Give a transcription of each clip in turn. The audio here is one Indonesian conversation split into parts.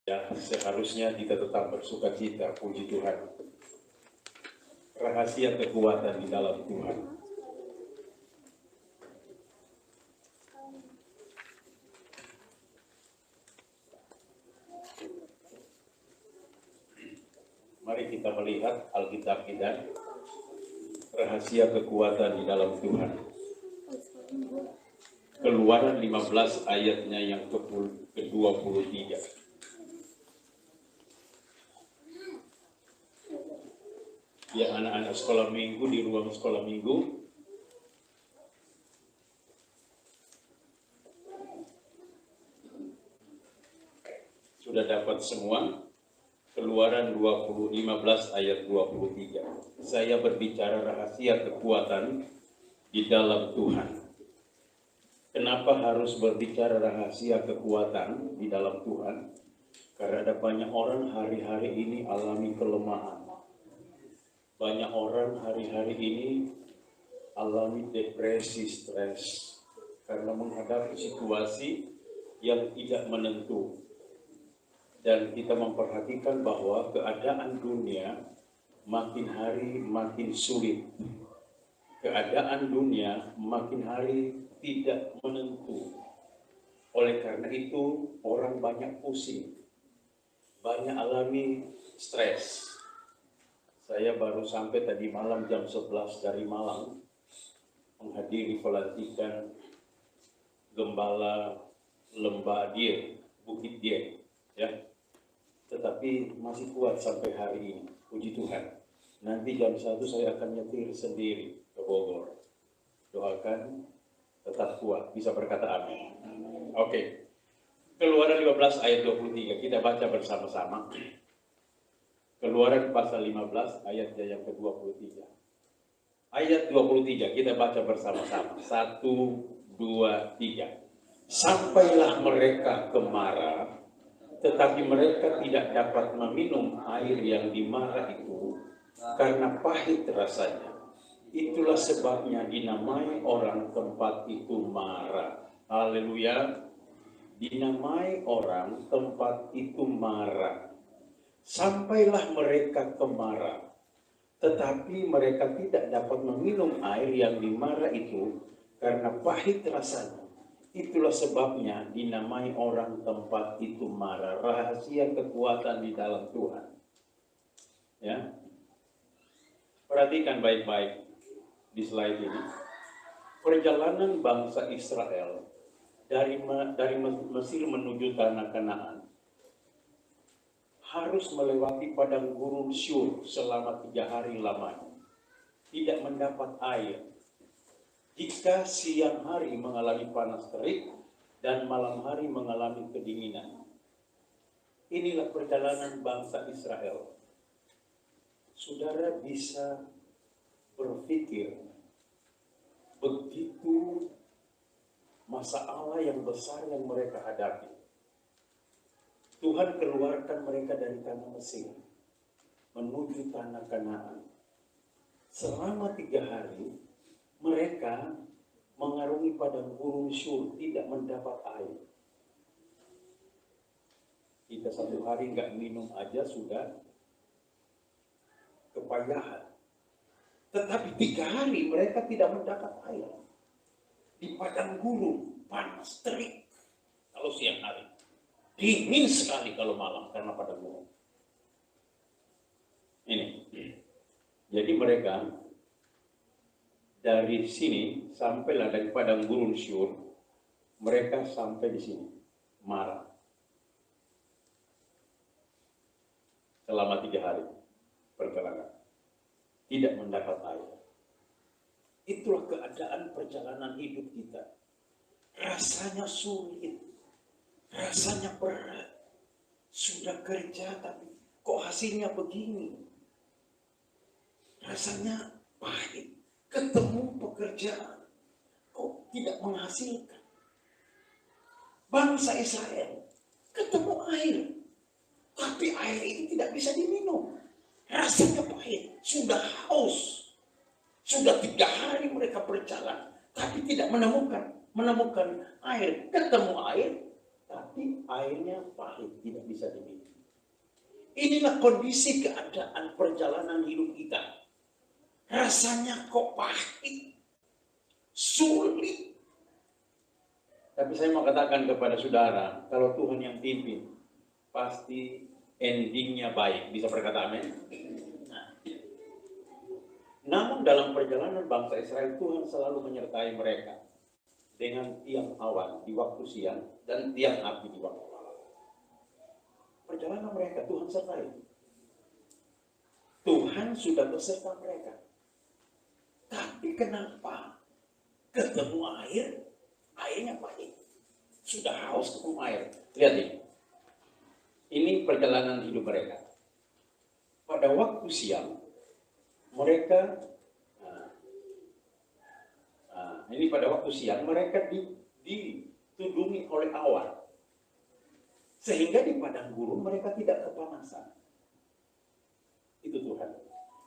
Ya, seharusnya kita tetap bersuka cita, puji Tuhan. Rahasia kekuatan di dalam Tuhan. Mari kita melihat Alkitab kita. Rahasia kekuatan di dalam Tuhan. Keluaran 15 ayatnya yang ke-23. Ya, anak-anak sekolah minggu di ruang sekolah minggu. Sudah dapat semua? Keluaran 15 ayat 23. Saya berbicara rahasia kekuatan di dalam Tuhan. Kenapa harus berbicara rahasia kekuatan di dalam Tuhan? Karena ada banyak orang hari-hari ini alami kelemahan. Banyak orang hari-hari ini alami depresi, stres, karena menghadapi situasi yang tidak menentu. Dan kita memperhatikan bahwa keadaan dunia makin hari makin sulit. Keadaan dunia makin hari tidak menentu. Oleh karena itu, orang banyak pusing, banyak alami stres. Saya baru sampai tadi malam jam 11 dari Malang, menghadiri pelantikan Gembala Lembah Dieng, Bukit Dieng, ya. Tetapi masih kuat sampai hari ini, puji Tuhan. Nanti jam 1 saya akan nyetir sendiri ke Bogor. Doakan tetap kuat, bisa berkata amin. Oke. Keluaran 15 ayat 23, kita baca bersama-sama. Keluaran pasal 15 ayatnya yang ke-23. Ayat 23 kita baca bersama-sama. 1, 2, 3. Sampailah mereka ke Mara, tetapi mereka tidak dapat meminum air yang di Mara itu karena pahit rasanya. Itulah sebabnya dinamai orang tempat itu Mara. Haleluya. Dinamai orang tempat itu Mara. Sampailah mereka ke Mara, tetapi mereka tidak dapat meminum air yang di Mara itu karena pahit rasanya. Itulah sebabnya dinamai orang tempat itu Mara. Rahasia kekuatan di dalam Tuhan. Ya, perhatikan baik-baik di slide ini. Perjalanan bangsa Israel dari Mesir menuju tanah Kanaan harus melewati padang gurun Syur selama 3 hari lamanya. Tidak mendapat air. Jika siang hari mengalami panas terik dan malam hari mengalami kedinginan. Inilah perjalanan bangsa Israel. Saudara bisa berpikir begitu masalah yang besar yang mereka hadapi. Tuhan keluarkan mereka dari tanah Mesir menuju tanah Kanaan. Selama 3 hari mereka mengarungi padang gurun Syur, tidak mendapat air. Kita 1 hari nggak minum aja sudah kepayahan. Tetapi 3 hari mereka tidak mendapat air. Di padang gurun, panas terik kalau siang hari. Dingin sekali kalau malam karena padang gurun. Ini. Jadi mereka dari sini sampailah dari padang gurun Syur, mereka sampai di sini, Mara. Selama 3 hari perjalanan. Tidak mendapat air. Itulah keadaan perjalanan hidup kita. Rasanya sulit. Rasanya berat. Sudah kerja tapi kok hasilnya begini. Rasanya pahit. Ketemu pekerjaan kok tidak menghasilkan. Bangsa Israel ketemu air. Tapi air ini tidak bisa diminum. Rasanya pahit. Sudah haus. Sudah 3 hari mereka berjalan. Tapi tidak menemukan air. Ketemu air. tapi airnya pahit, tidak bisa diminum. Inilah kondisi keadaan perjalanan hidup kita. Rasanya kok pahit, sulit. Tapi saya mau katakan kepada saudara, kalau Tuhan yang pimpin, pasti endingnya baik. Bisa berkata amin? Namun dalam perjalanan bangsa Israel, Tuhan selalu menyertai mereka dengan tiang awan di waktu siang dan tiang api di waktu malam. Perjalanan mereka Tuhan sertai. Tuhan sudah beserta mereka. Tapi kenapa ketemu air, airnya pahit? Sudah haus ketemu air. Lihat ini. Ini perjalanan hidup mereka. Pada waktu siang, mereka ditudungi oleh awan, sehingga di padang gurun mereka tidak kepanasan. Itu Tuhan,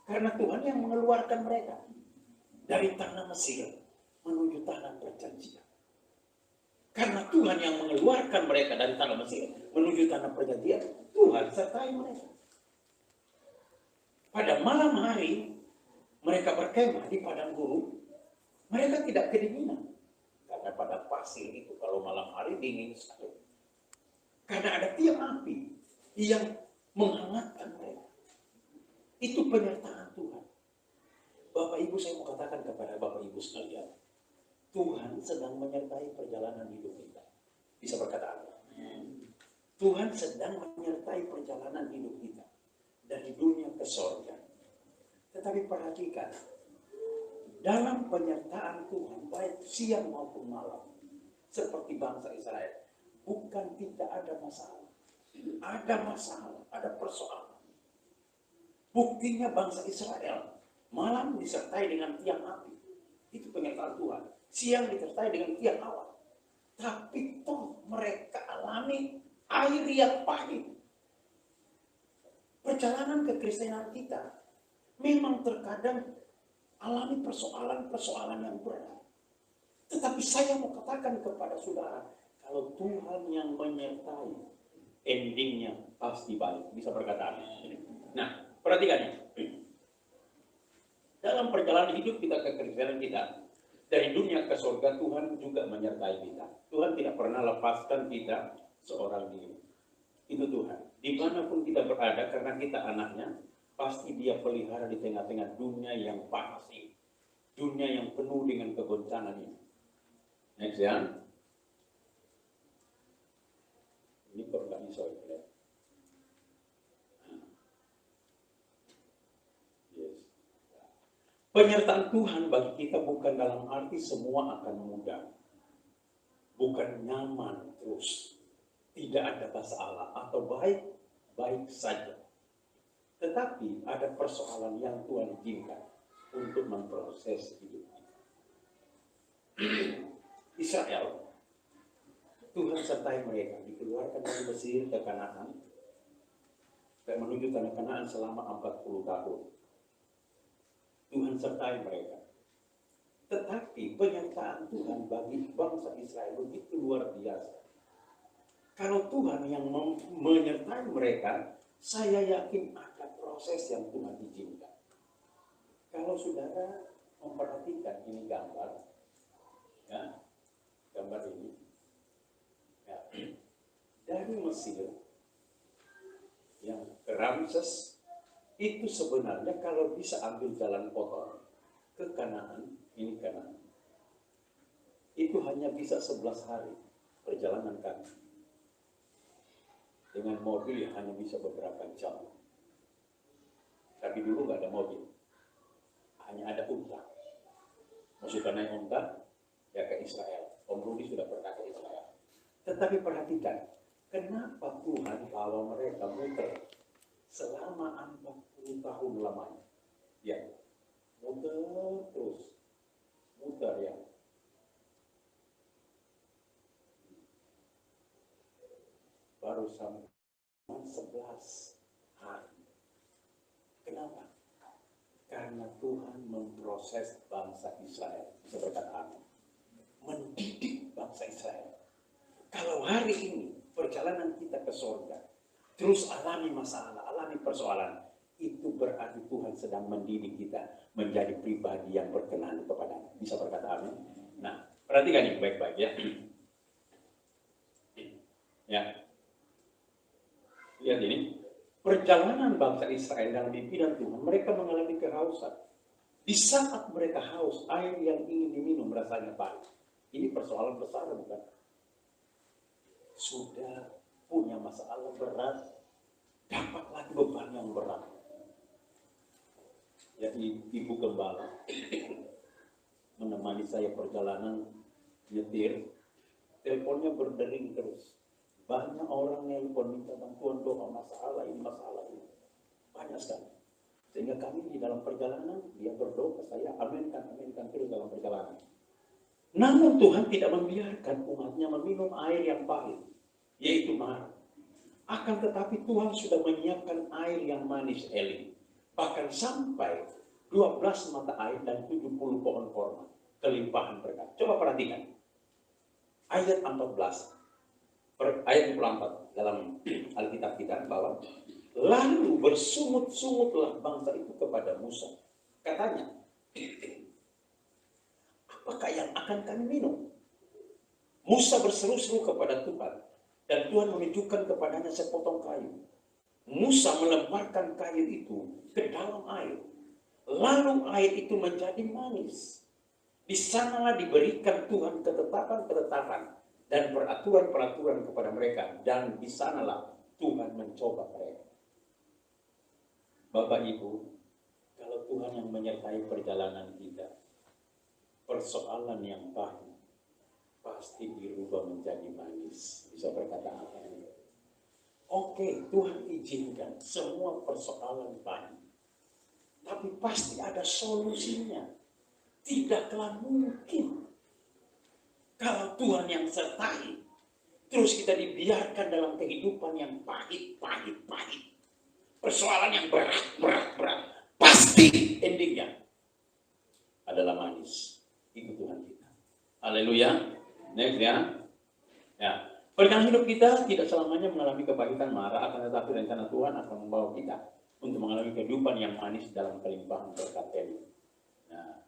karena Tuhan yang mengeluarkan mereka dari tanah Mesir menuju tanah perjanjian. Karena Tuhan yang mengeluarkan mereka dari tanah Mesir menuju tanah perjanjian, Tuhan sertai mereka. Pada malam hari mereka berkemah di padang gurun, mereka tidak kedinginan. Karena pada pasir itu kalau malam hari dingin sekali. Karena ada tiang api yang menghangatkan mereka. Itu penyertaan Tuhan. Bapak Ibu, saya mau katakan kepada Bapak Ibu sekalian, Tuhan sedang menyertai perjalanan hidup kita. Bisa berkata apa? Tuhan sedang menyertai perjalanan hidup kita dari dunia ke surga. Tetapi perhatikan, dalam penyertaan Tuhan, baik siang maupun malam, seperti bangsa Israel, bukan tidak ada masalah. Ada masalah, ada persoalan. Buktinya bangsa Israel, malam disertai dengan tiang api. Itu penyertaan Tuhan. Siang disertai dengan tiang awan. Tapi toh mereka alami air yang pahit. Perjalanan kekristenan kita memang terkadang alami persoalan-persoalan yang berat. Tetapi saya mau katakan kepada saudara, kalau Tuhan yang menyertai, endingnya pasti baik. Bisa berkata amin. Nah, perhatikan ini. Dalam perjalanan hidup kita kekristenan kita, dari dunia ke surga, Tuhan juga menyertai kita. Tuhan tidak pernah lepaskan kita seorang diri. Itu Tuhan. Dimanapun kita berada, karena kita anaknya, pasti dia pelihara di tengah-tengah dunia yang panas ini. Dunia yang penuh dengan kegoncangan ini. Next ya. Ini kok nggak bisa ya. Yes. Penyertaan Tuhan bagi kita bukan dalam arti semua akan mudah. Bukan nyaman terus. Tidak ada masalah atau baik saja. Tetapi ada persoalan yang Tuhan izinkan untuk memproses hidup kita. Israel, Tuhan sertai mereka, dikeluarkan dari Mesir ke Kanaan, dan menuju tanah Kanaan selama 40 tahun. Tuhan sertai mereka. Tetapi penyertaan Tuhan bagi bangsa Israel begitu luar biasa. Kalau Tuhan yang menyertai mereka, saya yakin ada proses yang Tuhan izinkan. Kalau saudara memperhatikan ini gambar, ya, gambar ini, ya, dari Mesir yang ke Ramses, itu sebenarnya kalau bisa ambil jalan kotor ke Kanaan, ini Kanaan, itu hanya bisa 11 hari perjalanan kaki. Dengan mobil hanya bisa beberapa jam. Tapi dulu nggak ada mobil, hanya ada unta. Mau suka naik unta, ya ke Israel. Om Rudi sudah pernah ke Israel. Tetapi perhatikan, kenapa Tuhan bawa mereka muter selama 40 tahun lamanya? Ya, muter terus, muter ya. Baru sampai 11 hari. Kenapa? Karena Tuhan memproses bangsa Israel. Bisa berkata, mendidik bangsa Israel. Kalau hari ini perjalanan kita ke surga, terus alami masalah, alami persoalan, itu berarti Tuhan sedang mendidik kita menjadi pribadi yang berkenan kepada-Nya. Bisa berkata amin? Nah, perhatikan ini baik-baik ya. Ya. Lihat ini. Perjalanan bangsa Israel dalam pimpinan Tuhan, mereka mengalami kehausan. Di saat mereka haus, air yang ingin diminum rasanya pahit. Ini persoalan besar bukan? Sudah punya masalah berat, dapat lagi beban yang berat. Jadi ibu gembala menemani saya perjalanan nyetir, teleponnya berdering terus. Banyak orang yang minta bantuan doa, masalah ini. Banyak sekali. Sehingga kami di dalam perjalanan, dia berdoa, saya aminkan terus dalam perjalanan. Namun Tuhan tidak membiarkan umatnya meminum air yang pahit, yaitu marah. Akan tetapi Tuhan sudah menyiapkan air yang manis Elim. Bahkan sampai 12 mata air dan 70 pohon korma. Kelimpahan berkat. Coba perhatikan. Ayat 14. Ayat 24 dalam Alkitab kita bahwa lalu bersungut-sungutlah bangsa itu kepada Musa. Katanya, apakah yang akan kami minum? Musa berseru-seru kepada Tuhan dan Tuhan menunjukkan kepadanya sepotong kayu. Musa melemparkan kayu itu ke dalam air. Lalu air itu menjadi manis. Di sanalah diberikan Tuhan ketetapan-ketetapan dan peraturan-peraturan kepada mereka, dan di sanalah Tuhan mencoba mereka. Bapak Ibu, kalau Tuhan yang menyertai perjalanan kita, persoalan yang pahit pasti dirubah menjadi manis. Bisa berkata apa? Oke, Tuhan izinkan semua persoalan pahit, tapi pasti ada solusinya. Tidaklah mungkin kalau Tuhan yang sertai, terus kita dibiarkan dalam kehidupan yang pahit. Persoalan yang berat. Pasti endingnya adalah manis. Itu Tuhan kita. Haleluya. Next ya. Perjalanan hidup kita tidak selamanya mengalami kepahitan marah, akan tetapi rencana Tuhan akan membawa kita untuk mengalami kehidupan yang manis dalam kelimpahan berkat Elim. Nah,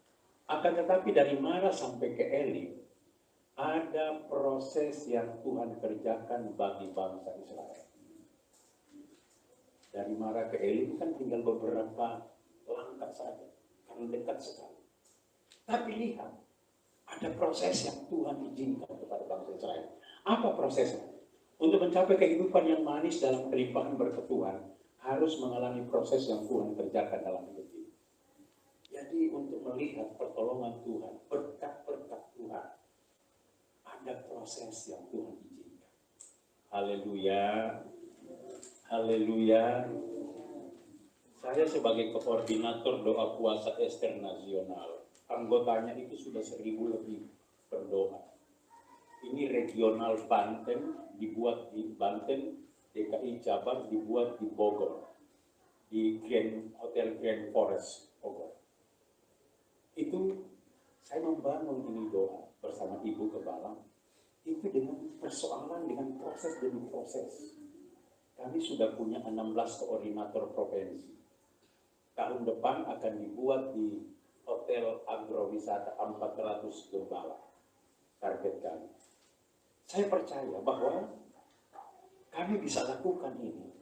akan tetapi dari marah sampai ke Elim, ada proses yang Tuhan kerjakan bagi bangsa Israel. Dari Marah ke Elim kan tinggal beberapa langkah saja, karena dekat sekali. Tapi lihat, ada proses yang Tuhan izinkan kepada bangsa Israel. Apa prosesnya? Untuk mencapai kehidupan yang manis dalam kelimpahan berkat Tuhan, harus mengalami proses yang Tuhan kerjakan dalam hidup ini. Jadi untuk melihat pertolongan Tuhan, berkat-berkat Tuhan, ada proses yang Tuhan izinkan. Haleluya. Haleluya. Saya sebagai koordinator doa puasa Ester Nasional, anggotanya itu sudah 1000 lebih berdoa. Ini regional Banten, dibuat di Banten, DKI Jabar dibuat di Bogor, di Hotel Grand Forest Bogor. Itu saya membangun ini doa bersama Ibu Kepala, itu dengan persoalan, dengan proses demi proses. Kami sudah punya 16 koordinator provinsi. Tahun depan akan dibuat di Hotel Agrowisata 400 gembala. Target kami. Saya percaya bahwa kami bisa lakukan ini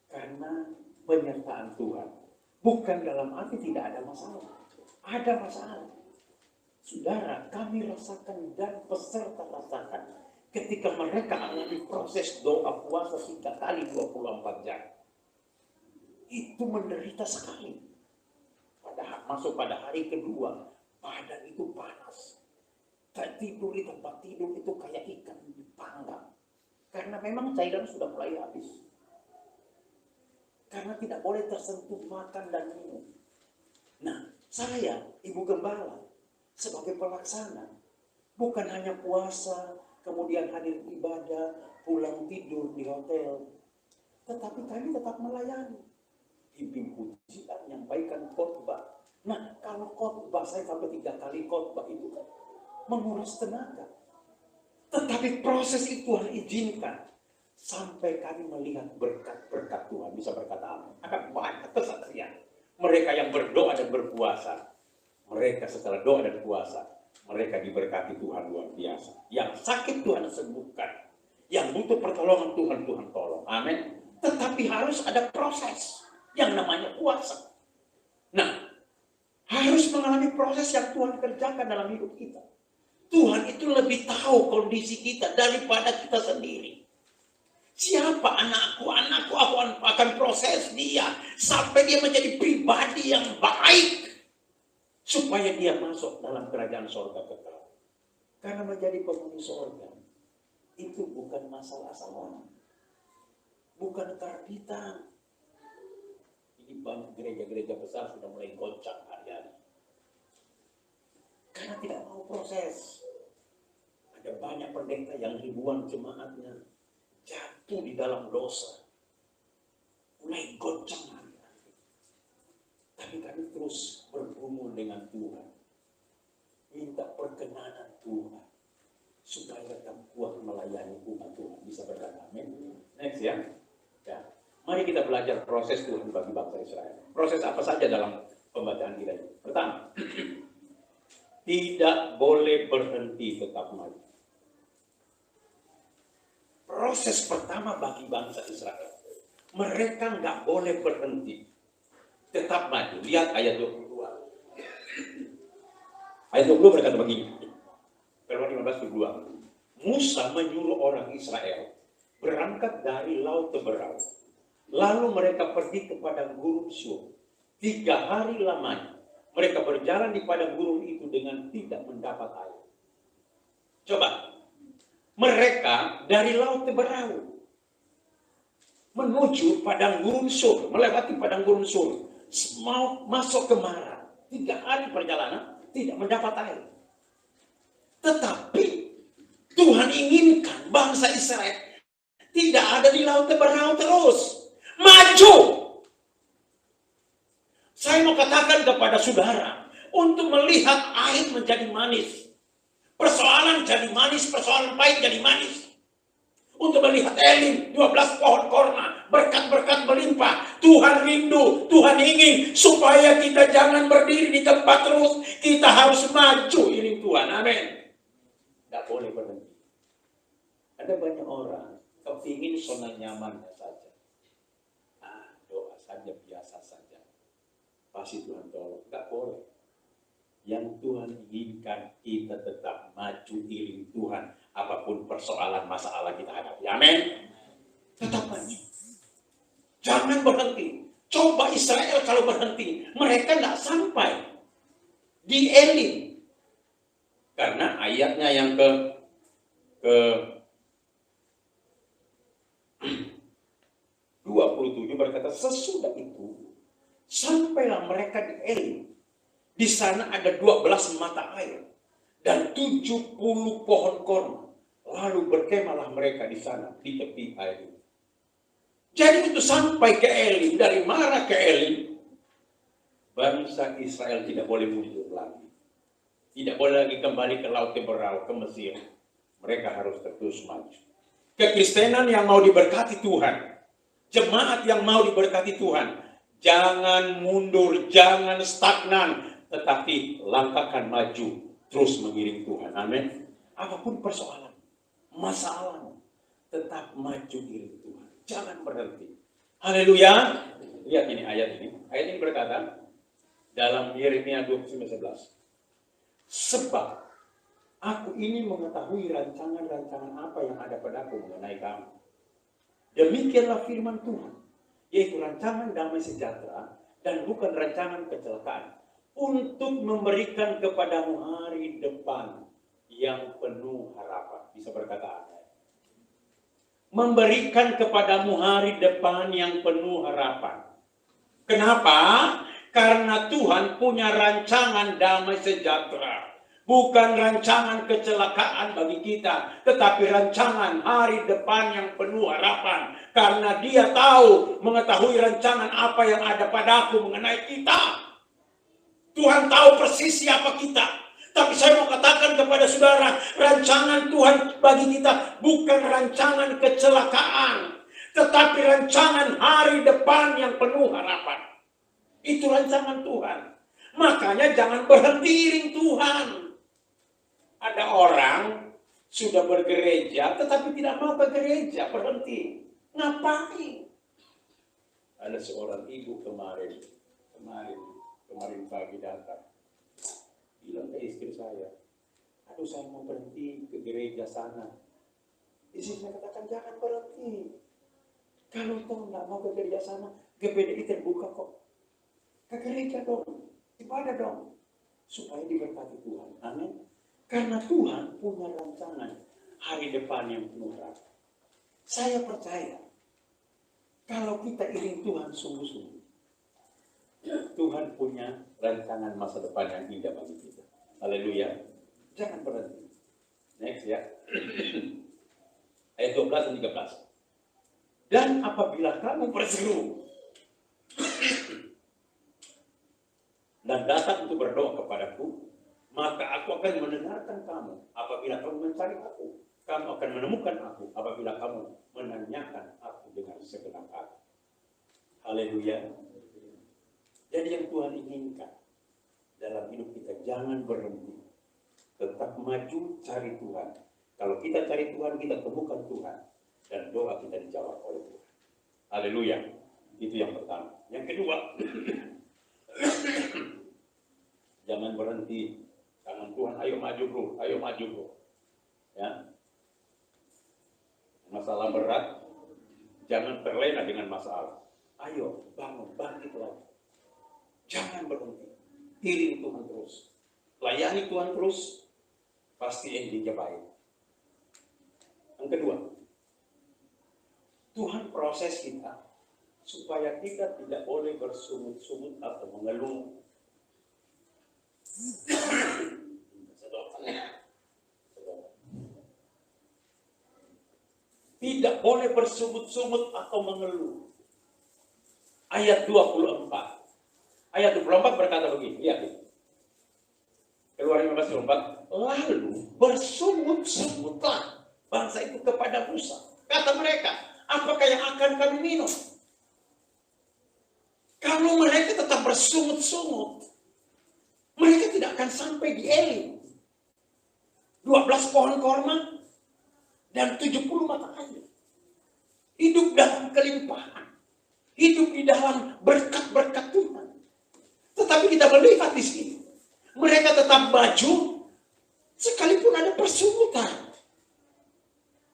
karena penyertaan Tuhan. Bukan dalam arti tidak ada masalah. Ada masalah. Saudara, kami rasakan dan peserta rasakan ketika mereka alami proses doa puasa 3 kali 24 jam. Itu menderita sekali. Masuk pada hari kedua, badan itu panas. Tidur di tempat tidur itu kayak ikan dipanggang. Karena memang cairan sudah mulai habis. Karena tidak boleh tersentuh makan dan minum. Nah, saya, Ibu Gembala, sebagai pelaksana, bukan hanya puasa, kemudian hadir ibadah, pulang tidur di hotel, tetapi kami tetap melayani. Pimpin pujian, menyampaikan khotbah. Nah, kalau khotbah saya sampai 3 kali khotbah itu kan menguras tenaga. Tetapi proses itu Tuhan izinkan sampai kami melihat berkat-berkat Tuhan. Bisa berkata amin. Ada banyak kesaksian. Mereka yang berdoa dan berpuasa, mereka setelah doa dan puasa, mereka diberkati Tuhan luar biasa. Yang sakit Tuhan sembuhkan, yang butuh pertolongan Tuhan, Tuhan tolong. Amin. Tetapi harus ada proses yang namanya puasa. Nah, harus mengalami proses yang Tuhan kerjakan dalam hidup kita. Tuhan itu lebih tahu kondisi kita daripada kita sendiri. Siapa anakku, aku akan proses dia sampai dia menjadi pribadi yang baik, supaya dia masuk dalam kerajaan sorga kekal. Karena menjadi penghuni sorga itu bukan masalah salah, bukan karbitan. Ini banyak gereja-gereja besar sudah mulai goncang hari-hari karena tidak mau proses. Ada banyak pendeta yang ribuan jemaatnya jatuh di dalam dosa, mulai goncang hari-hari. Tapi kami terus bergumul dengan Tuhan, minta perkenanan Tuhan, supaya kami kuat melayani umat Tuhan. Bisa berkata amin. Next ya. Mari kita belajar proses Tuhan bagi bangsa Israel. Proses apa saja dalam pembacaan kita ini? Pertama, tidak boleh berhenti, tetap maju. Proses pertama bagi bangsa Israel, mereka nggak boleh berhenti, tetap maju. Lihat ayat 22. Ayat 20 berkata begini. Keluaran 15:22. Musa menyuruh orang Israel berangkat dari Laut Teberau. Lalu mereka pergi ke padang gurun Sur. 3 hari lamanya mereka berjalan di padang gurun itu dengan tidak mendapat air. Coba, mereka dari Laut Teberau menuju padang gurun Sur, melewati padang gurun Sur, mau masuk ke Mara. 3 hari perjalanan tidak mendapat air. Tetapi Tuhan inginkan bangsa Israel tidak ada di Laut Teberau terus. Maju. Saya mau katakan kepada saudara, untuk melihat air menjadi manis, persoalan jadi manis, persoalan pahit jadi manis. Untuk melihat Elim, 12 pohon korma, berkat-berkat melimpah. Tuhan rindu, Tuhan ingin supaya kita jangan berdiri di tempat terus. Kita harus maju, ini Tuhan. Amin. Tidak boleh berhenti. Ada banyak orang kepingin zona nyamannya saja. Doa saja, biasa saja. Pasti Tuhan tolong. Tidak boleh. Yang Tuhan inginkan kita tetap maju iring Tuhan. Apapun persoalan, masalah kita hadapi. Amin. Tetap maju. Jangan berhenti. Coba Israel kalau berhenti, mereka tidak sampai di Elim. Karena ayatnya yang ke 27 berkata, sesudah itu sampailah mereka di Elim. Di sana ada 12 mata air dan 70 pohon korma. Lalu berkemahlah mereka di sana di tepi air itu. Jadi itu sampai ke Elim, dari Mara ke Elim, bangsa Israel tidak boleh mundur lagi. Tidak boleh lagi kembali ke Laut Teberau, ke Mesir. Mereka harus terus maju. Kekristenan yang mau diberkati Tuhan, jemaat yang mau diberkati Tuhan, jangan mundur, jangan stagnan, tetapi langkahkan maju, terus mengiring Tuhan. Amin. Apapun persoalan, masalah, tetap maju iring Tuhan. Jangan berhenti. Haleluya. Lihat ini ayat ini. Ayat ini berkata dalam Yeremia 29:11. Sebab aku ini mengetahui rancangan-rancangan apa yang ada padaku mengenai kamu. Demikianlah firman Tuhan, yaitu rancangan damai sejahtera dan bukan rancangan kecelakaan, untuk memberikan kepadamu hari depan yang penuh harapan. Bisa berkata amin. Memberikan kepadamu hari depan yang penuh harapan. Kenapa? Karena Tuhan punya rancangan damai sejahtera. Bukan rancangan kecelakaan bagi kita, tetapi rancangan hari depan yang penuh harapan. Karena Dia tahu, mengetahui rancangan apa yang ada padaku mengenai kita. Tuhan tahu persis siapa kita. Tapi saya mau katakan kepada saudara, rancangan Tuhan bagi kita bukan rancangan kecelakaan, tetapi rancangan hari depan yang penuh harapan. Itu rancangan Tuhan. Makanya jangan berhenti iring Tuhan. Ada orang sudah bergereja tetapi tidak mau ke gereja, berhenti. Ngapain? Ada seorang ibu kemarin pagi datang. Bilang ke istri saya, aduh saya mau berhenti ke gereja sana. Istri saya katakan jangan berhenti. Kalau kau nggak mau ke gereja sana, GPDI terbuka kok. Ke gereja dong, ibadah dong. Supaya diberkati Tuhan. Amin. Karena Tuhan punya rancangan hari depan yang penuh harapan. Saya percaya, kalau kita iring Tuhan sungguh-sungguh, Tuhan punya rancangan masa depan yang indah bagi kita. Haleluya. Jangan berhenti. Next ya. Ayat 12 dan 13. Dan apabila kamu berseru dan datang untuk berdoa kepadaku, maka aku akan mendengarkan kamu. Apabila kamu mencari aku, kamu akan menemukan aku. Apabila kamu menanyakan aku dengan segenap hati. Haleluya. Jadi yang Tuhan inginkan dalam hidup kita, jangan berhenti. Tetap maju cari Tuhan. Kalau kita cari Tuhan, kita temukan Tuhan. Dan doa kita dijawab oleh Tuhan. Haleluya. Itu yang pertama. Yang kedua, jangan berhenti. Tangan Tuhan, ayo maju bro, ayo maju bro. Ya. Masalah berat, jangan terlena dengan masalah. Ayo bangun, bangkit lagi. Jangan berhenti. Iring Tuhan terus. Layani Tuhan terus. Pasti endingnya baik. Yang kedua, Tuhan proses kita supaya kita tidak boleh bersungut-sungut atau mengeluh. Tidak boleh bersungut-sungut atau mengeluh. Ayat 24. Ayat 24 berkata begini, lihat ini. Keluar 15:24. Lalu bersungut-sungutlah bangsa itu kepada Musa. Kata mereka, apakah yang akan kami minum? Kalau mereka tetap bersungut-sungut, mereka tidak akan sampai di Elim. 12 pohon korma dan 70 mata air. Hidup dalam kelimpahan. Hidup di dalam berkat-berkat Tuhan. Tetapi kita melihat di sini, mereka tetap maju sekalipun ada persungutan.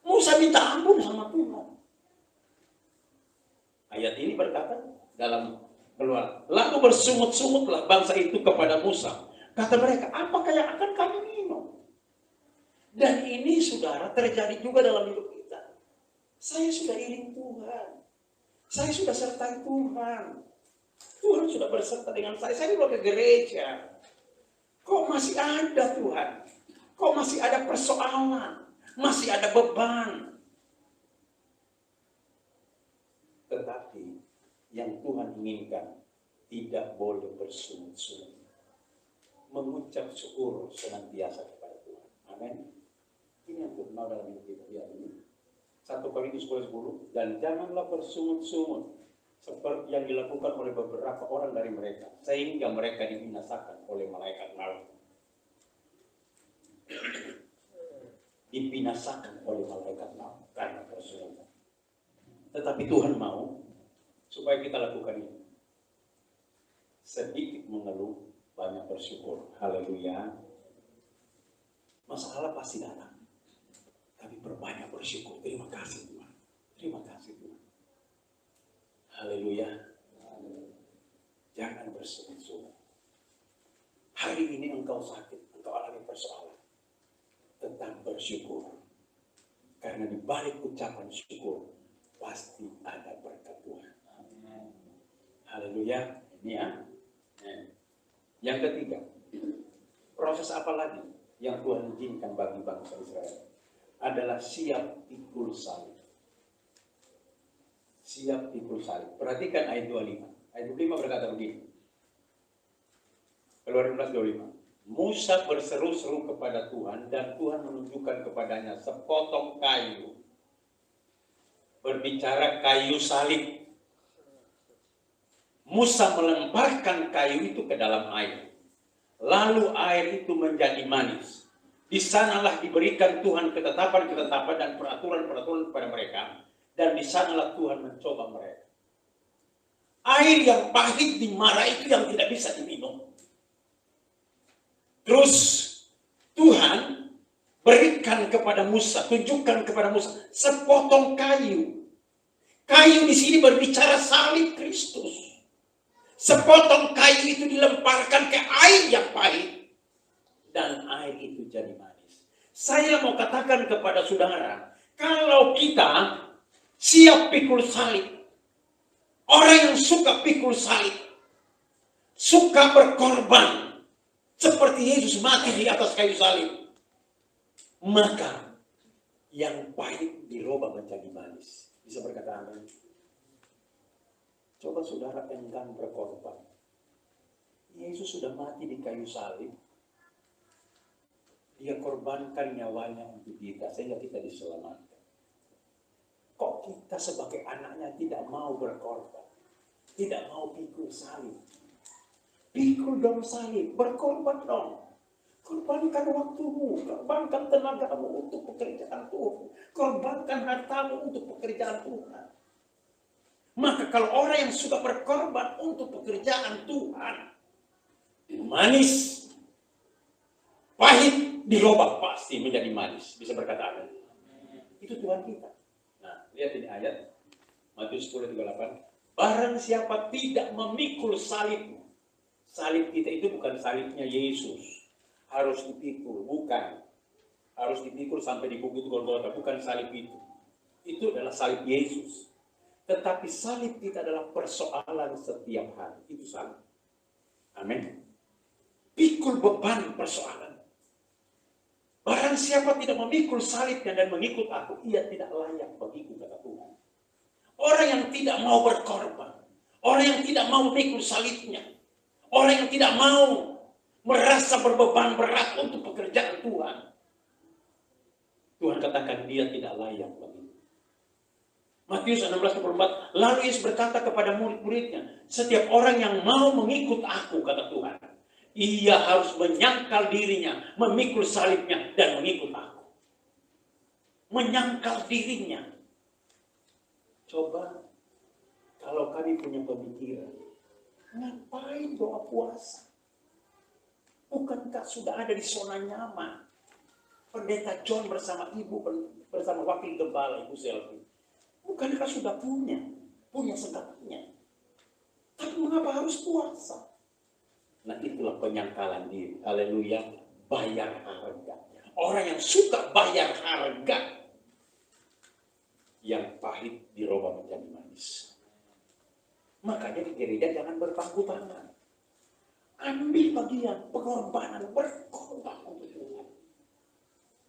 Musa minta ampun sama Tuhan. Ayat ini berkata dalam Keluar. Lalu bersungut-sungutlah bangsa itu kepada Musa. Kata mereka, apakah yang akan kami minum? Dan ini saudara terjadi juga dalam hidup kita. Saya sudah iring Tuhan. Saya sudah sertai Tuhan. Tuhan sudah berserta dengan saya. Saya belum ke gereja. Kok masih ada Tuhan? Kok masih ada persoalan? Masih ada beban? Tetapi yang Tuhan inginkan tidak boleh bersungut-sungut. Mengucap syukur senantiasa kepada Tuhan. Amin. Ini yang Tuhan mau dalam hidup kita. Ya, ini 1 Korintus 10. Dan janganlah bersungut-sungut seperti yang dilakukan oleh beberapa orang dari mereka, sehingga mereka dibinasakan oleh malaikat maut. Dibinasakan oleh malaikat maut karena bersungut. Tetapi Tuhan mau supaya kita lakukan ini. Sedikit mengeluh, banyak bersyukur. Haleluya. Masalah pasti datang. Tapi berbanyak bersyukur. Terima kasih Tuhan. Terima kasih Tuhan. Haleluya. Jangan bersungut-sungut. Hari ini engkau sakit, engkau alami persoalan. Tetap bersyukur. Karena di balik ucapan syukur, pasti ada berkat Tuhan. Haleluya. Ini ya. Yang ketiga, proses apa lagi yang Tuhan izinkan bagi bangsa Israel? Adalah siap pikul salib. Siap pikul salib. Perhatikan ayat 25. Ayat 25 berkata begini. Keluar 15:25. Musa berseru-seru kepada Tuhan dan Tuhan menunjukkan kepadanya sepotong kayu. Berbicara kayu salib. Musa melemparkan kayu itu ke dalam air. Lalu air itu menjadi manis. Di sanalah diberikan Tuhan ketetapan-ketetapan dan peraturan-peraturan kepada mereka. Dan di sanalah Tuhan mencoba mereka. Air yang pahit di Mara itu yang tidak bisa diminum. Terus Tuhan berikan kepada Musa, tunjukkan kepada Musa sepotong kayu. Kayu di sini berbicara salib Kristus. Sepotong kayu itu dilemparkan ke air yang pahit dan air itu jadi manis. Saya mau katakan kepada saudara, kalau kita siap pikul salib, orang yang suka pikul salib, suka berkorban, seperti Yesus mati di atas kayu salib, maka yang pahit dirubah menjadi manis. Bisa berkata amin? Coba saudara enggan berkorban. Yesus sudah mati di kayu salib. Dia korbankan nyawanya untuk kita, sehingga kita diselamatkan. Kok kita sebagai anaknya tidak mau berkorban? Tidak mau pikul salib? Pikul dong salib, berkorban dong. Korbankan waktumu, korbankan tenagamu untuk pekerjaan Tuhan. Korbankan hartamu untuk pekerjaan Tuhan. Maka kalau orang yang suka berkorban untuk pekerjaan Tuhan, manis, pahit, dirubah pasti menjadi manis. Bisa berkata amin. Itu Tuhan kita. Nah, lihat ini ayat Matius 10:38. Barang siapa tidak memikul salib, salib kita itu bukan salibnya Yesus. Harus dipikul, bukan. Harus dipikul sampai di bukit Golgota, bukan salib itu. Itu adalah salib Yesus. Tetapi salib kita adalah persoalan setiap hari. Itu salib. Amin. Pikul beban persoalan. Barang siapa tidak memikul salibnya dan mengikut aku, ia tidak layak bagiku, kata Tuhan. Orang yang tidak mau berkorban, orang yang tidak mau memikul salibnya, orang yang tidak mau merasa berbeban berat untuk pekerjaan Tuhan, Tuhan katakan dia tidak layak bagiku. Matius 16:24, lalu Yesus berkata kepada murid-muridnya, setiap orang yang mau mengikut aku, kata Tuhan, ia harus menyangkal dirinya, memikul salibnya, dan mengikut aku. Menyangkal dirinya. Coba, kalau kami punya pemikiran, ngapain doa puasa? Bukankah sudah ada di zona nyaman? Pendeta John bersama ibu, bersama wakil gembala, Ibu Selvi. Bukankah sudah punya segalanya? Tapi mengapa harus puasa? Nah, itulah penyangkalan diri. Haleluya. Bayar harga. Orang yang suka bayar harga, yang pahit dirubah menjadi manis. Makanya di gereja jangan berpangku tangan. Ambil bagian pengorbanan, berkorban untuk Tuhan.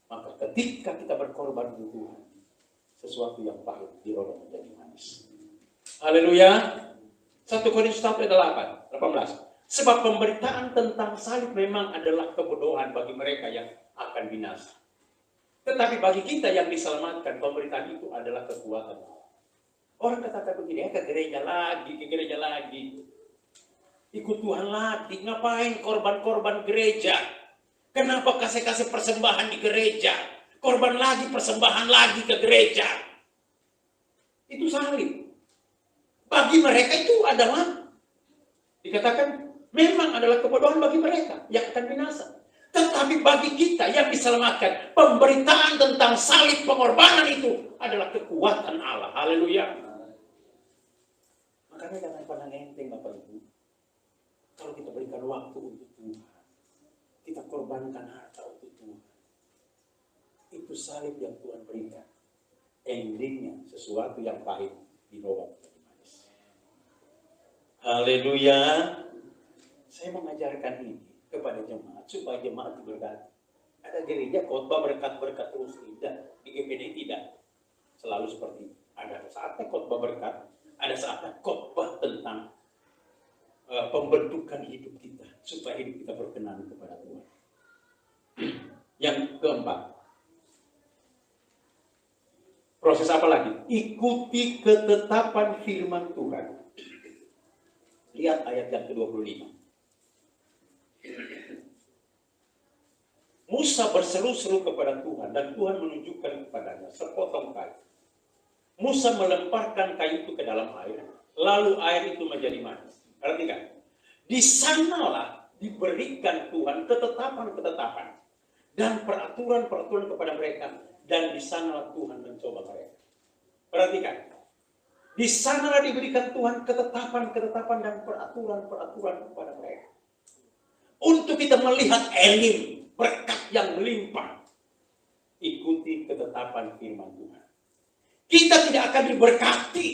Maka ketika kita berkorban untuk Tuhan, sesuatu yang pahit dirubah menjadi manis. Haleluya. 1 Korintus 18. Sebab pemberitaan tentang salib memang adalah kebodohan bagi mereka yang akan binasa. Tetapi bagi kita yang diselamatkan, pemberitaan itu adalah kekuatan. Orang katakan begini, ke gereja lagi. Ikut Tuhan lagi, ngapain korban-korban gereja? Kenapa kasih persembahan di gereja? Korban lagi, persembahan lagi ke gereja. Itu salib. Bagi mereka itu adalah, dikatakan, memang adalah kebodohan bagi mereka yang akan binasa. Tetapi bagi kita yang diselamatkan, pemberitaan tentang salib pengorbanan itu adalah kekuatan Allah. Haleluya. Makanya jangan pandang enteng Bapak Ibu. Kalau kita berikan waktu untuk Tuhan, kita korbankan harta untuk Tuhan, itu salib yang Tuhan berikan. Endingnya sesuatu yang pahit dirubah menjadi manis. Haleluya. Saya mengajarkan ini kepada jemaat supaya jemaat diberkati. Ada gereja khotbah berkat-berkat terus, tidak. Di GPD tidak selalu seperti itu. Ada saatnya khotbah berkat, ada saatnya khotbah tentang pembentukan hidup kita supaya hidup kita berkenan kepada Tuhan. Yang keempat, proses apa lagi? Ikuti ketetapan firman Tuhan. Lihat ayat yang ke-25. Musa berseru-seru kepada Tuhan dan Tuhan menunjukkan kepadanya sepotong kayu. Musa melemparkan kayu itu ke dalam air, lalu air itu menjadi manis. Perhatikan, di sanalah diberikan Tuhan ketetapan-ketetapan dan peraturan-peraturan kepada mereka, dan di sanalah Tuhan mencoba mereka. Perhatikan, di sanalah diberikan Tuhan ketetapan-ketetapan dan peraturan-peraturan kepada mereka. Untuk kita melihat elim, berkat yang melimpah, ikuti ketetapan firman Tuhan. Kita tidak akan diberkati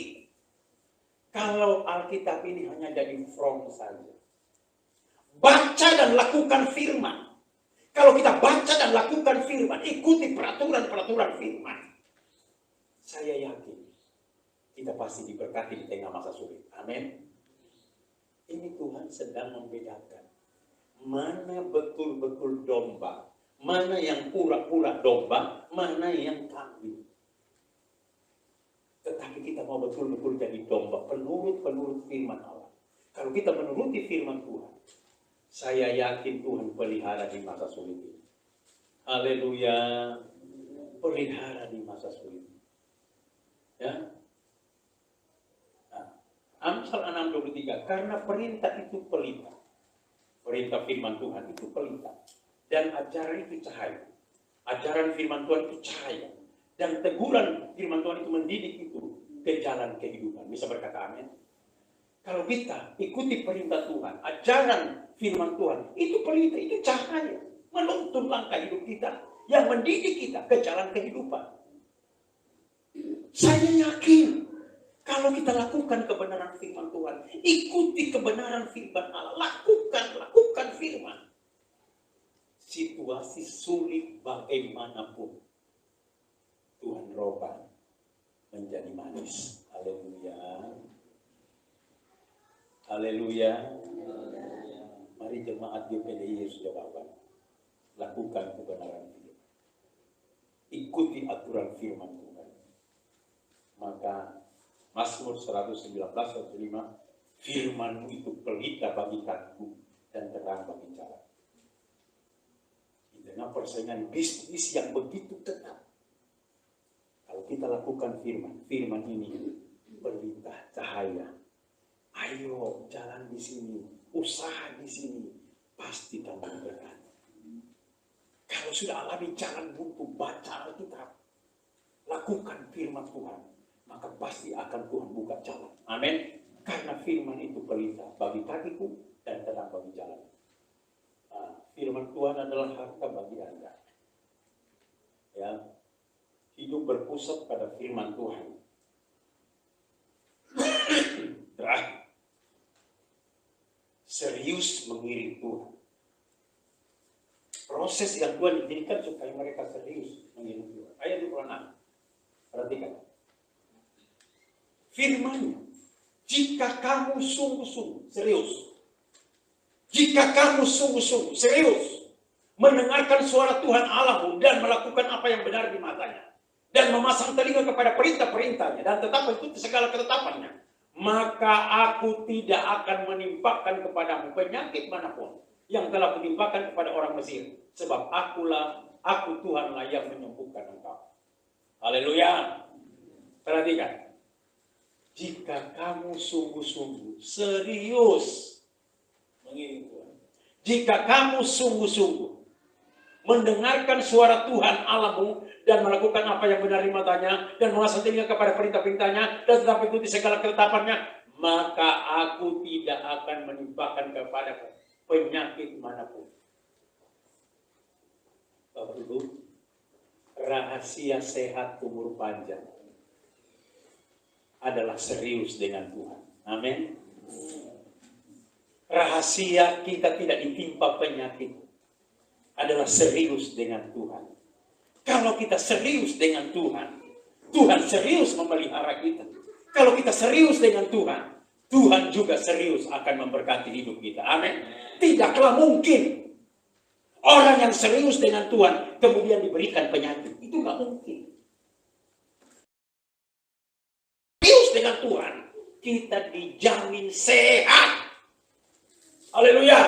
kalau Alkitab ini hanya jadi front saja. Baca dan lakukan firman. Kalau kita baca dan lakukan firman, ikuti peraturan-peraturan firman, saya yakin kita pasti diberkati di tengah masa sulit. Amin. Ini Tuhan sedang membedakan mana betul-betul domba, mana yang pura-pura domba, mana yang kambing. Tetapi kita mau betul-betul jadi domba, penurut firman Allah. Kalau kita menuruti firman Tuhan, saya yakin Tuhan pelihara di masa sulit ini. Haleluya. Pelihara di masa sulit. Ya. Nah, Amsal 6:23, karena perintah itu pelita. Perintah firman Tuhan itu pelita. Dan ajaran itu cahaya. Ajaran firman Tuhan itu cahaya. Dan teguran firman Tuhan itu mendidik itu ke jalan kehidupan. Bisa berkata amin? Kalau kita ikuti perintah Tuhan, ajaran firman Tuhan, itu pelita, itu cahaya. Menuntun langkah hidup kita. Yang mendidik kita ke jalan kehidupan. Saya yakin, kalau kita lakukan kebenaran firman Tuhan, ikuti kebenaran firman Allah, lakukan firman. Situasi sulit bagaimanapun, Tuhan roba menjadi manis. Haleluya. Haleluya. Mari jemaat GPDI saudara, lakukan kebenaran hidup. Ikuti aturan firman Tuhan. Maka Mazmur 119:5, firman-Mu itu pelita bagi kakiku dan terang bagi jalan. Di tengah persaingan bisnis yang begitu ketat, kalau kita lakukan firman ini pelita cahaya. Ayo jalan di sini, usaha di sini, pasti kamu berkati. Kalau sudah alami jalan buntu, baca Alkitab, lakukan firman Tuhan, maka pasti akan Tuhan buka jalan. Amin. Karena firman itu pelita bagi kakiku dan terang bagi jalan. Nah, firman Tuhan adalah harta bagi Anda. Ya, hidup berpusat pada firman Tuhan. Terakhir, serius mengiring Tuhan. Proses yang Tuhan izinkan supaya mereka serius mengiring Tuhan. Ayat 26. Perhatikan. Firman-Nya, jika kamu sungguh-sungguh serius, jika kamu sungguh-sungguh serius mendengarkan suara Tuhan Allahmu dan melakukan apa yang benar di matanya, dan memasang telinga kepada perintah-perintahnya dan tetap mengikuti segala ketetapannya, maka aku tidak akan menimpakan kepadamu penyakit manapun yang telah menimpakan kepada orang Mesir, sebab aku Tuhanlah yang menyembuhkan engkau. Haleluya. Perhatikan. Jika kamu sungguh-sungguh serius mengiring Tuhan, jika kamu sungguh-sungguh mendengarkan suara Tuhan Allahmu dan melakukan apa yang benar di matanya dan memasang telinga kepada perintah-perintahnya dan tetap ikuti segala ketetapannya, maka aku tidak akan menimpakan kepada penyakit manapun. Bapak Ibu, rahasia sehat umur panjang adalah serius dengan Tuhan. Amin. Rahasia kita tidak ditimpa penyakit adalah serius dengan Tuhan. Kalau kita serius dengan Tuhan, Tuhan serius memelihara kita. Kalau kita serius dengan Tuhan, Tuhan juga serius akan memberkati hidup kita. Amin. Tidaklah mungkin Orang yang serius dengan Tuhan kemudian diberikan penyakit, itu nggak mungkin. Serius dengan Tuhan, kita dijamin sehat. Haleluya.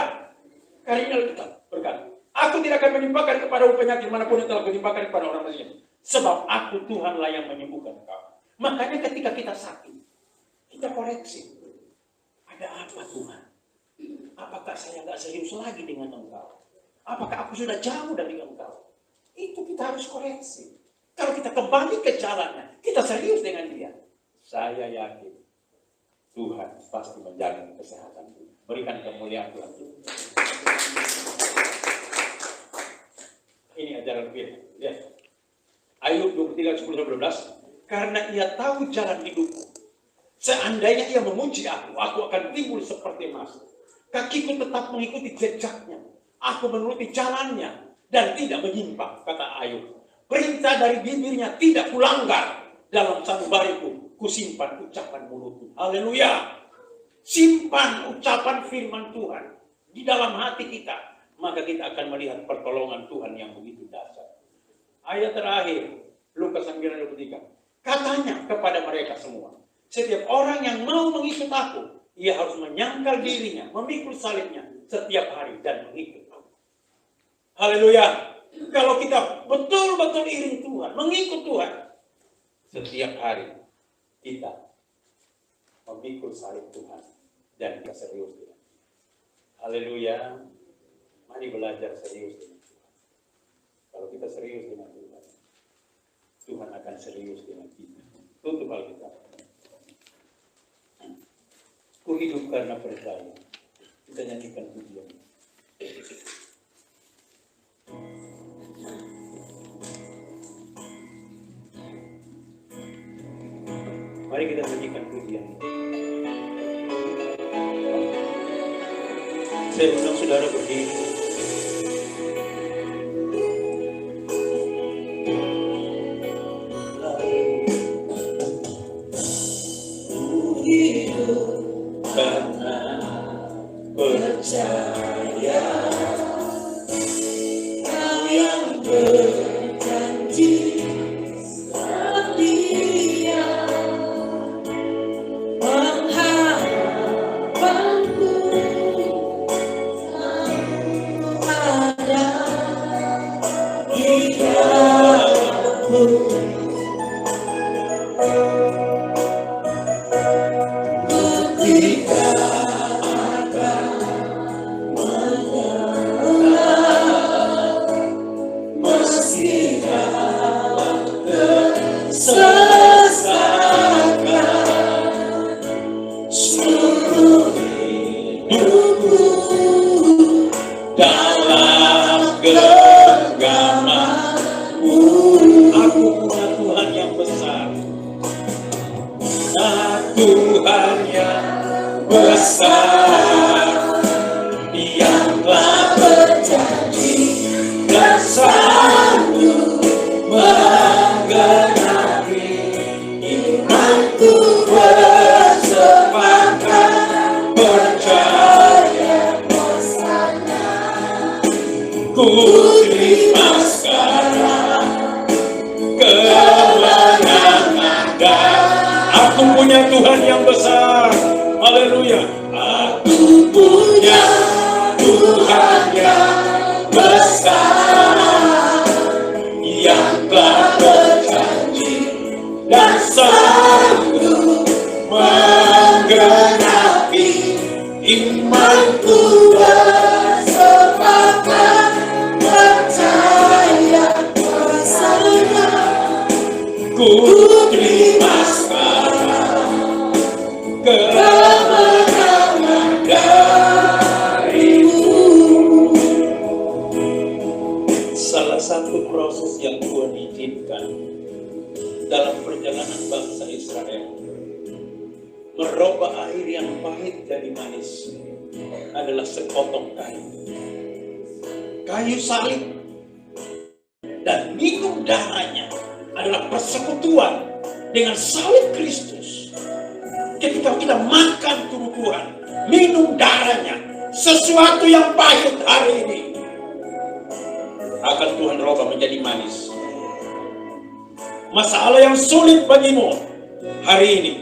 Karena kita berkata, aku tidak akan menimpakan kepada penyakit manapun yang telah menimpakan kepada orang lain. Sebab aku Tuhanlah yang menyembuhkan kau. Makanya ketika kita sakit, kita koreksi. Ada apa Tuhan? Apakah saya nggak serius lagi dengan Engkau? Apakah aku sudah jauh dari Engkau? Itu kita harus koreksi. Kalau kita kembali ke jalannya, kita serius dengan Dia. Saya yakin Tuhan pasti menjamin kesehatan kita. Berikan kemuliaan Tuhan. Ini ajaran firman. Lihat. Ayub 23:10-12. Karena ia tahu jalan hidupku. Seandainya ia memuji aku akan timbul seperti emas. Kakiku tetap mengikuti jejaknya. Aku menuruti jalannya dan tidak menyimpang, kata Ayub. Perintah dari bibirnya tidak kulanggar. Dalam sanubariku kusimpan ucapan mulutku. Haleluya. Simpan ucapan firman Tuhan di dalam hati kita. Maka kita akan melihat pertolongan Tuhan yang begitu dahsyat. Ayat terakhir, Lukas 9:23. Katanya kepada mereka semua, setiap orang yang mau mengikut aku, ia harus menyangkal dirinya, memikul salibnya setiap hari dan mengikut aku. Haleluya. Kalau kita betul-betul iring Tuhan, mengikut Tuhan, setiap hari kita memikul salib Tuhan dan kita serius dengan Tuhan. Haleluya. Mari belajar serius dengan Tuhan. Kalau kita serius dengan Tuhan, Tuhan akan serius dengan kita. Tutup Alkitab. Ku hidup karena percaya. Kita nyanyikan pujian. Mari kita nyanyikan pujian. Saya undang saudara berdiri. Tuhan yang besar, haleluya. Aku punya Tuhan yang besar, yang telah berjanji dan sanggup menggenapi imanku bersepakat percaya kuasanya. Ku terima kemenangan darimu. Salah satu proses yang Tuhan izinkan dalam perjalanan bangsa Israel merubah air yang pahit jadi manis adalah sepotong kayu. Kayu salib dan minum darahnya adalah persekutuan dengan salib Kristus. Ketika kita makan tubuh Tuhan, minum darahnya, sesuatu yang pahit hari ini akan Tuhan rubah menjadi manis. Masalah yang sulit bagimu hari ini,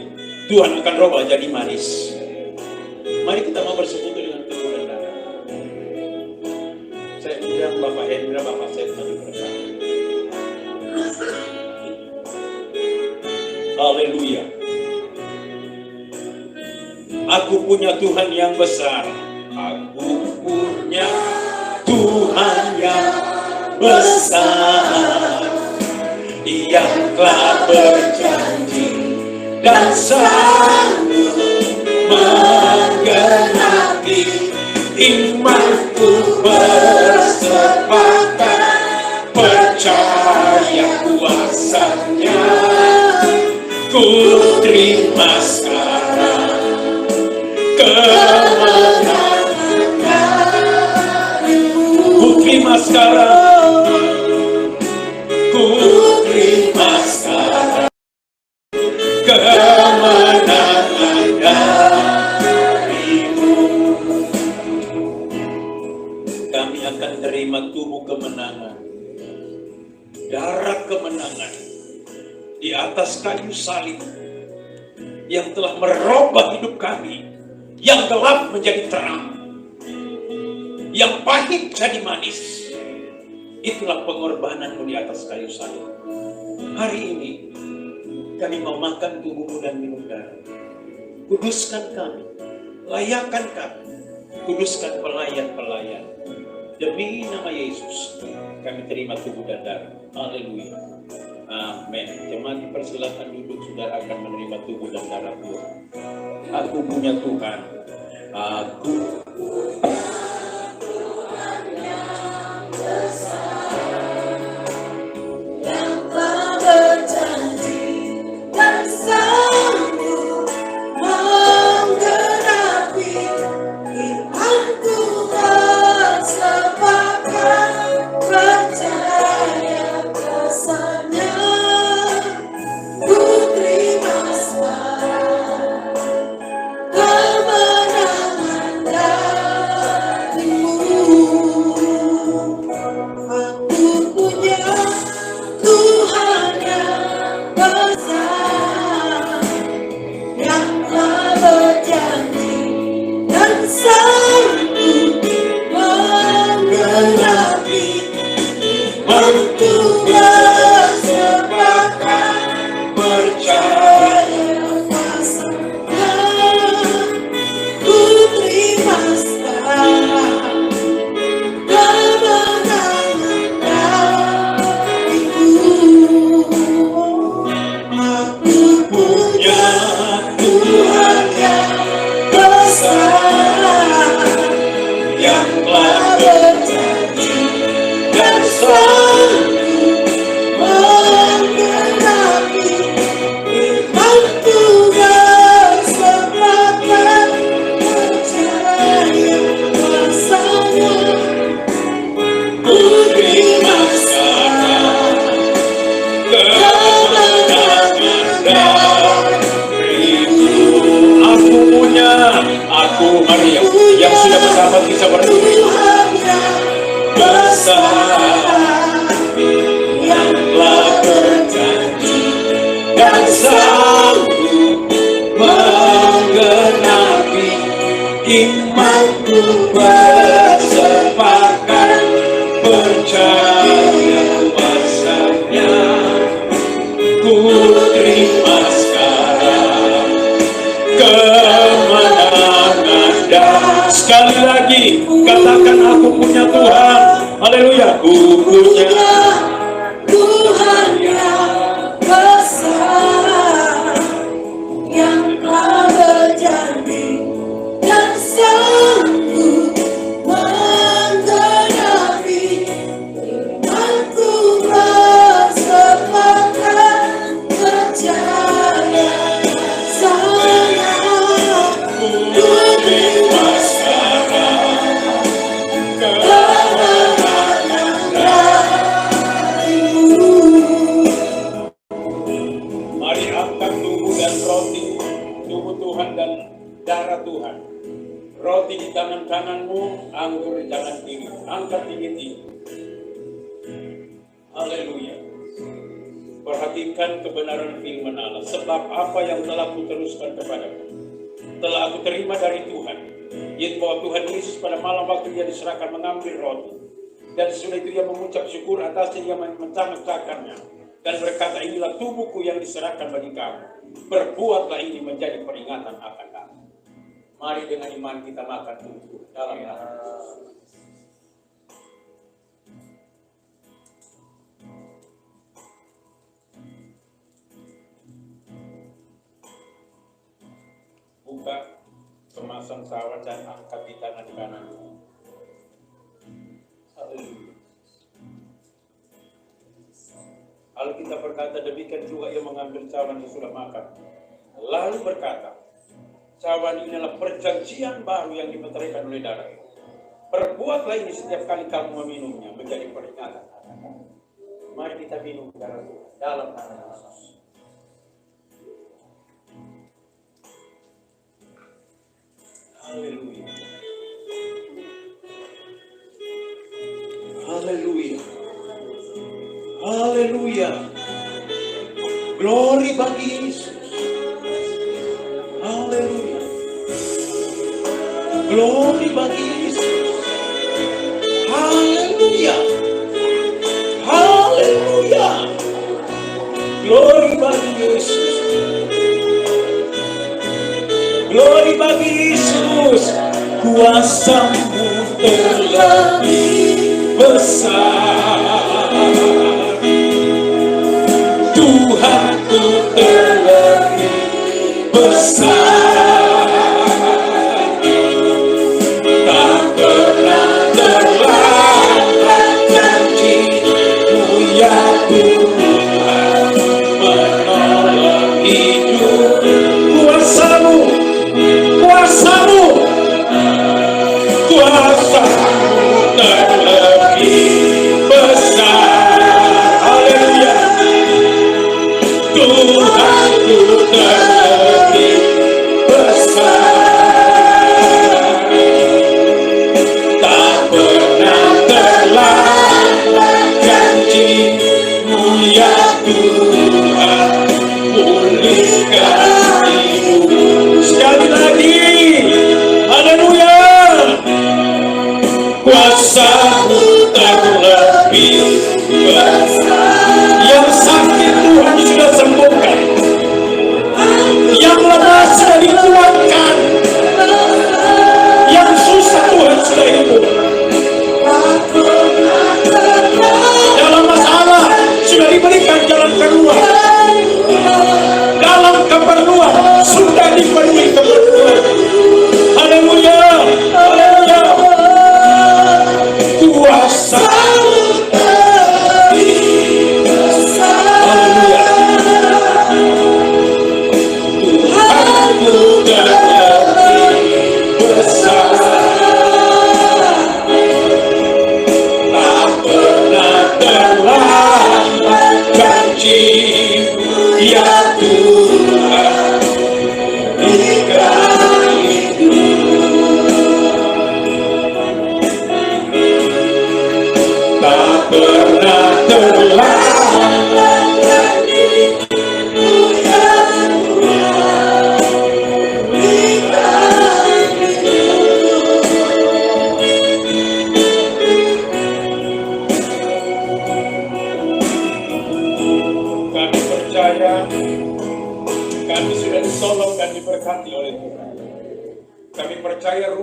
Tuhan akan rubah jadi manis. Mari kita mau bersekutu dengan tubuh dan darah. Saya undang Bapak Hendra, Bapak Seth maju ke depan. Haleluya. Aku punya Tuhan yang besar. Aku punya Tuhan yang besar. Dia telah berjanji dan sanggup menggenapi imanku bersepakat percaya kuasanya. Ku terima sekarang kemenangan darimu. Ku terima sekarang, ku terima sekarang kemenangan darimu. Kami akan terima tubuh kemenangan, darah kemenangan di atas kayu salib yang telah merubah hidup kami, yang gelap menjadi terang, yang pahit jadi manis. Itulah pengorbananmu di atas kayu salib. Hari ini kami mau makan tubuhmu dan minum darah. Kuduskan kami, layakkan kami, kuduskan pelayan-pelayan. Demi nama Yesus kami terima tubuh dan darah. Haleluya. Amin. Jemaat dipersilakan duduk, saudara akan menerima tubuh dan darah Tuhan. Aku punya Tuhan. Aku yang telah berjanji dan sanggup menggenapi imanku bersepakat percaya kuasanya. Ku terima sekarang kemenangan darimu. Aku punya Tuhan yang besar, yang telah berjanji dan sanggup menggenapi imanku bersepakat percaya kuasanya. Ku terima sekarang kemenangan darimu. Aku punya Tuhan yang besar, yang telah berjanji dan sanggup menggenapi imanku bersepakat percaya kuasanya. Ku terima sekarang kemenangan darimu. Aku punya, aku Maria yang sudah bersahabat kisah berduri besar, yang telah berjanji dan sanggup menggenapi imanku bersepakat percaya kuasanya. Ku terima sekarang kemenangan dan sekali lagi katakan aku punya Tuhan. Haleluya. Ku punya Tuhan yang besar, yang telah berjanji dan sanggup menggenapi imanku bersepakat percaya kuasanya. Ku terima sekarang kemenangan darimu. Mari angkat tubuh dan roti, tubuh Tuhan dan darah Tuhan. Roti di tangan kananmu, anggur di tangan kiri. Angkat tinggi-tinggi. Haleluya. Perhatikan kebenaran firman Allah. Sebab apa yang telah kuteruskan kepadamu, telah aku terima dari Tuhan, yaitu bahwa Tuhan Yesus pada malam waktu dia diserahkan mengambil roti, dan sesudah itu ia mengucap syukur atasnya, ia memecah-mecahkannya dan berkata, inilah tubuhku yang diserahkan bagi kamu, perbuatlah ini menjadi peringatan akan kamu. Mari dengan iman kita makan tubuh dalam nama Yesus. Buka kemasan sawah dan angkat di tangan kanan. Haleluya. Alkitab berkata demikian juga ia mengambil cawan yang sudah makan, lalu berkata, cawan ini adalah perjanjian baru yang dimeteraikan oleh darah. Perbuatlah ini setiap kali kamu meminumnya menjadi peringatan. Mari kita minum darah Tuhan dalam nama Yesus. Haleluya. Haleluya. Haleluya. Glory bagi Yesus. Haleluya. Glory bagi Yesus. Haleluya. Haleluya. Glory bagi Yesus. Glory bagi Yesus. Kuasa-Mu terlebih besar. Tuhanku terlebih besar. Tak pernah terlambat janji-Mu ya Tuhan, menolong hidup. Kuasa-Mu, kuasa-Mu, kuasa-Mu terlebih besar. Haleluya. Tuhanku terlebih besar. Tak pernah terlambat janji-Mu ya Tuhan, pulihkan hidup. Sekali lagi, haleluya. Kuasa-Mu terlebih besar. Yang sakit Tuhan sudah sembuhkan, yang lemah sudah dikuatkan, yang susah Tuhan sudah hidup. Dalam masalah sudah diberikan jalan keluar, dalam keperluan sudah dipenuhi keperluan. Haleluya, haleluya. Kuasa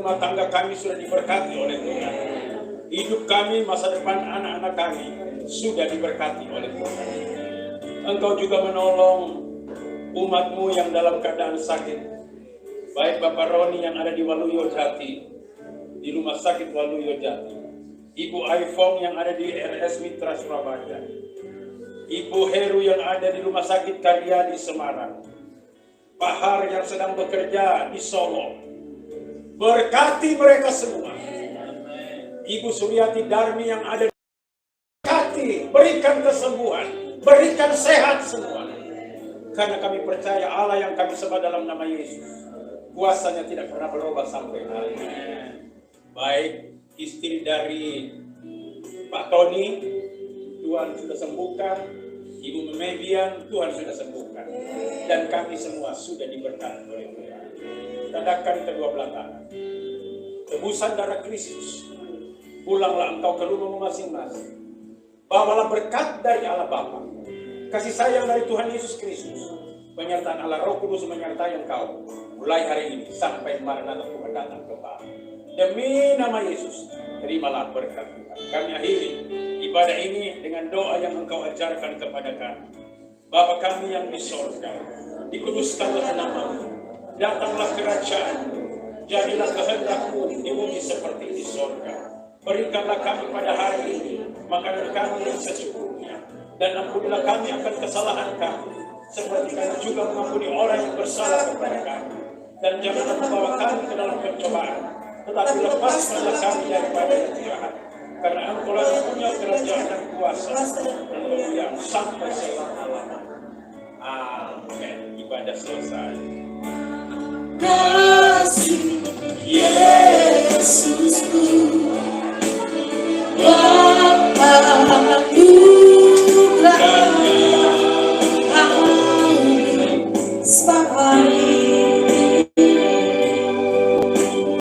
rumah tangga kami sudah diberkati oleh Tuhan. Hidup kami, masa depan anak-anak kami sudah diberkati oleh Tuhan. Engkau juga menolong umat-Mu yang dalam keadaan sakit. Baik Bapak Roni yang ada di Waluyo Jati, di Rumah Sakit Waluyo Jati. Ibu Aifong yang ada di RS Mitra Surabaya. Ibu Heru yang ada di Rumah Sakit Karya di Semarang. Pak Har yang sedang bekerja di Solo. Berkati mereka semua. Ibu Suryati Darmi yang ada di berkati, berikan kesembuhan, berikan sehat semua. Karena kami percaya Allah yang kami sembah dalam nama Yesus, kuasanya tidak pernah berubah sampai hari ini. Baik istri dari Pak Tony, Tuhan sudah sembuhkan. Ibu Memebian, Tuhan sudah sembuhkan. Dan kami semua sudah diberkati oleh Tuhan. Tandakkan kedua belah tangan. Tebusan darah Kristus. Pulanglah engkau ke rumahmu masing-masing. Bawalah berkat dari Allah Bapa, kasih sayang dari Tuhan Yesus Kristus, penyertaan Allah Roh Kudus menyertai engkau mulai hari ini sampai Maranatha Tuhan datang kembali. Demi nama Yesus, terimalah berkat Tuhan. Kami akhiri ibadah ini dengan doa yang engkau ajarkan kepada kami. Bapa kami yang di sorga, dikuduskanlah namamu, datanglah kerajaan, jadilah kehendak-Mu di bumi seperti di sorga. Berikanlah kami pada hari ini makanan kami yang secukupnya, dan ampunilah kami akan kesalahan kami, seperti kami juga mengampuni orang yang bersalah kepada kami. Dan janganlah membawa kami ke dalam pencobaan, tetapi lepaskanlah kami daripada yang jahat. Karena Engkau lah yang punya kerajaan dan kuasa dan kemuliaan sampai selama-lamanya. Amin. Ibadah selesai.